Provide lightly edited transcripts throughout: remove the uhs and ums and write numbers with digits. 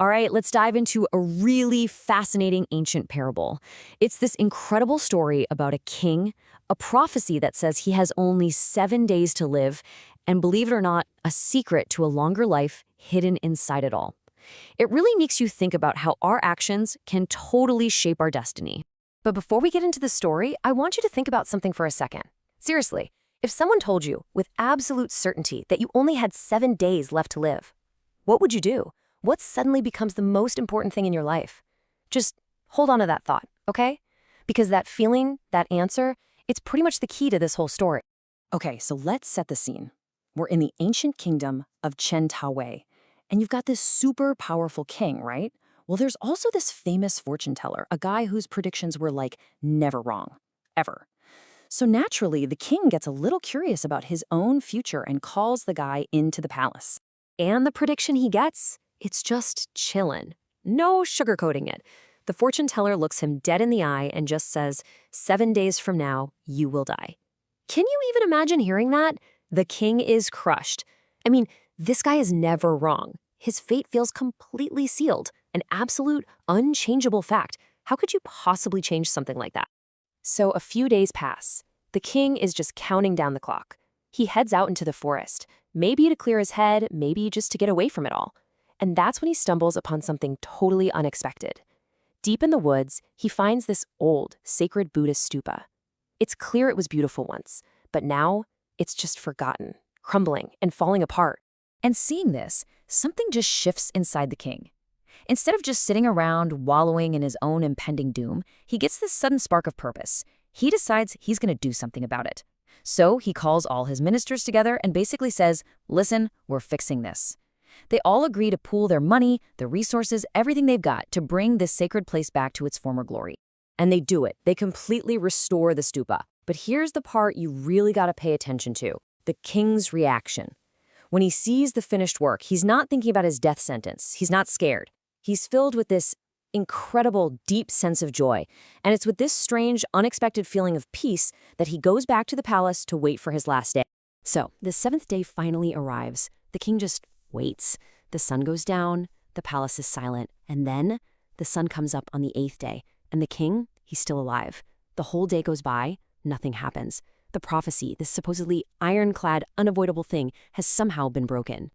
All right, let's dive into a really fascinating ancient parable. It's this incredible story about a king, a prophecy that says he has only 7 days to live, and believe it or not, a secret to a longer life hidden inside it all. It really makes you think about how our actions can totally shape our destiny. But before we get into the story, I want you to think about something for a second. Seriously, if someone told you with absolute certainty that you only had 7 days left to live, what would you do? What suddenly becomes the most important thing in your life? Just hold on to that thought, okay? Because that feeling, that answer, it's pretty much the key to this whole story. Okay, so let's set the scene. We're in the ancient kingdom of Chen Tawei, and you've got this super powerful king, right? Well, there's also this famous fortune teller, a guy whose predictions were like never wrong, ever. So naturally, the king gets a little curious about his own future and calls the guy into the palace. And the prediction he gets? It's just chillin'. No sugarcoating it. The fortune teller looks him dead in the eye and just says, 7 days from now, you will die. Can you even imagine hearing that? The king is crushed. I mean, this guy is never wrong. His fate feels completely sealed, an absolute, unchangeable fact. How could you possibly change something like that? So a few days pass. The king is just counting down the clock. He heads out into the forest, maybe to clear his head, maybe just to get away from it all. And that's when he stumbles upon something totally unexpected. Deep in the woods, he finds this old, sacred Buddhist stupa. It's clear it was beautiful once, but now it's just forgotten, crumbling, and falling apart. And seeing this, something just shifts inside the king. Instead of just sitting around wallowing in his own impending doom, he gets this sudden spark of purpose. He decides he's going to do something about it. So he calls all his ministers together and basically says, listen, we're fixing this. They all agree to pool their money, their resources, everything they've got to bring this sacred place back to its former glory. And they do it. They completely restore the stupa. But here's the part you really got to pay attention to, the king's reaction. When he sees the finished work, he's not thinking about his death sentence. He's not scared. He's filled with this incredible, deep sense of joy. And it's with this strange, unexpected feeling of peace that he goes back to the palace to wait for his last day. So the 7th day finally arrives. The king just waits. The sun goes down, the palace is silent, and then the sun comes up on the 8th day, and the king, he's still alive. The whole day goes by, nothing happens. The prophecy, this supposedly ironclad, unavoidable thing, has somehow been broken.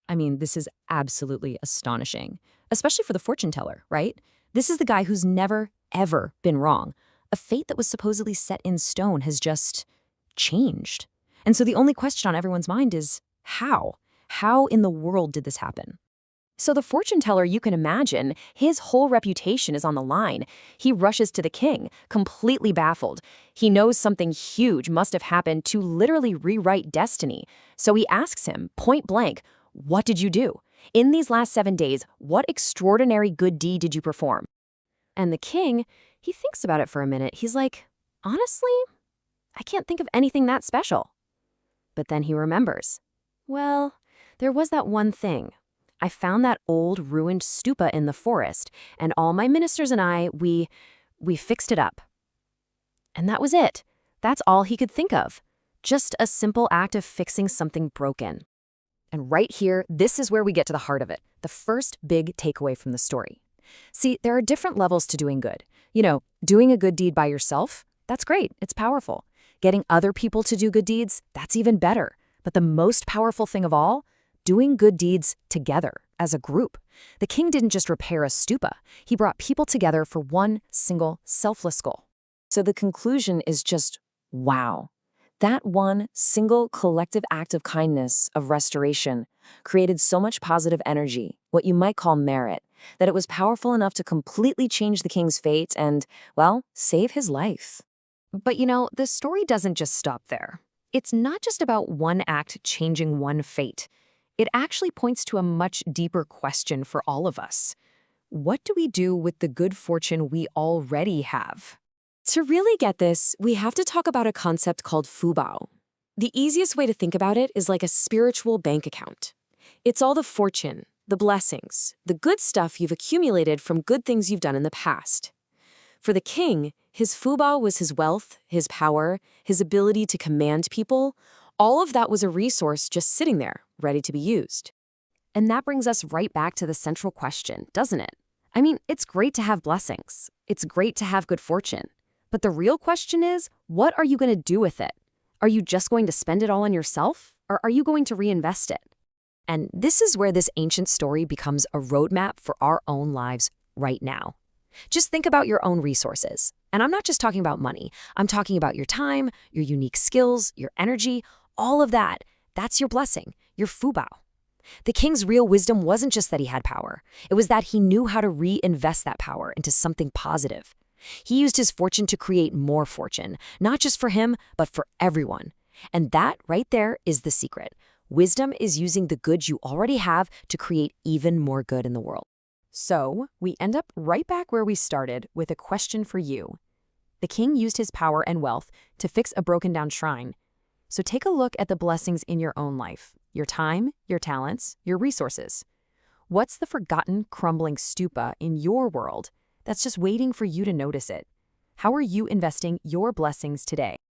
I mean, this is absolutely astonishing, especially for the fortune teller, right? This is the guy who's never, ever been wrong. A fate that was supposedly set in stone has just changed. And so the only question on everyone's mind is, how? How in the world did this happen? So the fortune teller, you can imagine, his whole reputation is on the line. He rushes to the king, completely baffled. He knows something huge must have happened to literally rewrite destiny. So he asks him, point blank, what did you do? In these last 7 days, what extraordinary good deed did you perform? And the king, he thinks about it for a minute. He's like, honestly, I can't think of anything that special. But then he remembers. Well, there was that one thing. I found that old ruined stupa in the forest, and all my ministers and I, we fixed it up. And that was it. That's all he could think of. Just a simple act of fixing something broken. And right here, this is where we get to the heart of it, the first big takeaway from the story. See, there are different levels to doing good. You know, doing a good deed by yourself, that's great, it's powerful. Getting other people to do good deeds, that's even better. But the most powerful thing of all, doing good deeds together, as a group. The king didn't just repair a stupa, he brought people together for one single, selfless goal. So the conclusion is just, wow. That one single collective act of kindness, of restoration, created so much positive energy, what you might call merit, that it was powerful enough to completely change the king's fate and, well, save his life. But you know, the story doesn't just stop there. It's not just about one act changing one fate. It actually points to a much deeper question for all of us. What do we do with the good fortune we already have? To really get this, we have to talk about a concept called fubao. The easiest way to think about it is like a spiritual bank account. It's all the fortune, the blessings, the good stuff you've accumulated from good things you've done in the past. For the king, his fubao was his wealth, his power, his ability to command people. All of that was a resource just sitting there, ready to be used. And that brings us right back to the central question, doesn't it? I mean, it's great to have blessings. It's great to have good fortune. But the real question is, what are you going to do with it? Are you just going to spend it all on yourself? Or are you going to reinvest it? And this is where this ancient story becomes a roadmap for our own lives right now. Just think about your own resources. And I'm not just talking about money. I'm talking about your time, your unique skills, your energy, all of that. That's your blessing, your fubao. The king's real wisdom wasn't just that he had power. It was that he knew how to reinvest that power into something positive. He used his fortune to create more fortune, not just for him, but for everyone. And that right there is the secret. Wisdom is using the good you already have to create even more good in the world. So, we end up right back where we started with a question for you. The king used his power and wealth to fix a broken-down shrine. So take a look at the blessings in your own life, your time, your talents, your resources. What's the forgotten, crumbling stupa in your world that's just waiting for you to notice it? How are you investing your blessings today?